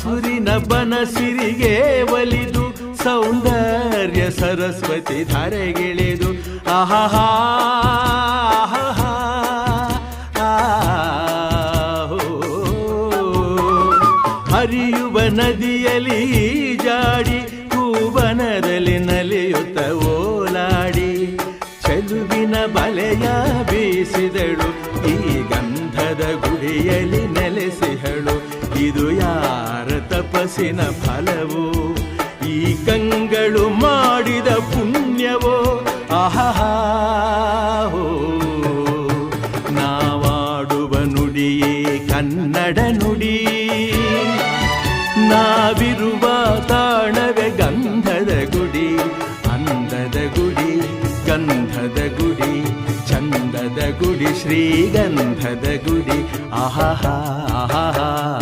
ಹಸುರಿನ ಬನಸಿರಿಗೆ ಒಲಿದು ಸೌಂದರ್ಯ ಸರಸ್ವತಿ ಧಾರೆಗಿಳಿದು ಆಹಾ ಹರಿಯುವ ನದಿಯಲ್ಲಿ ಜಾಡಿ ಹೂವನದಲ್ಲಿ ನಲಿಯುತ್ತ ಓಲಾಡಿ ಚೆಲುವಿನ ಬಲೆಯ ಬೀಸಿದಳು ಈ ಗಂಧದ ಗುಡಿಯಲ್ಲಿ ನೆಲೆಸಿಹಳು ಇದು ಯಾರ ತಪಸ್ಸಿನ ಫಲವೋ ಈ ಕಂಗಳು ಮಾಡಿದ ಪುಣ್ಯವೋ ಆಹಾ ನಾವಾಡುವ ನುಡಿಯೇ ಕನ್ನಡ ನುಡಿ ನಾವಿರುವ ತಾಣವೇ ಗಂಧದ ಗುಡಿ ಅಂದದ ಗುಡಿ ಗಂಧದ ಗುಡಿ ಚಂದದ ಗುಡಿ ಶ್ರೀಗಂಧದ ಗುಡಿ ಆಹಾ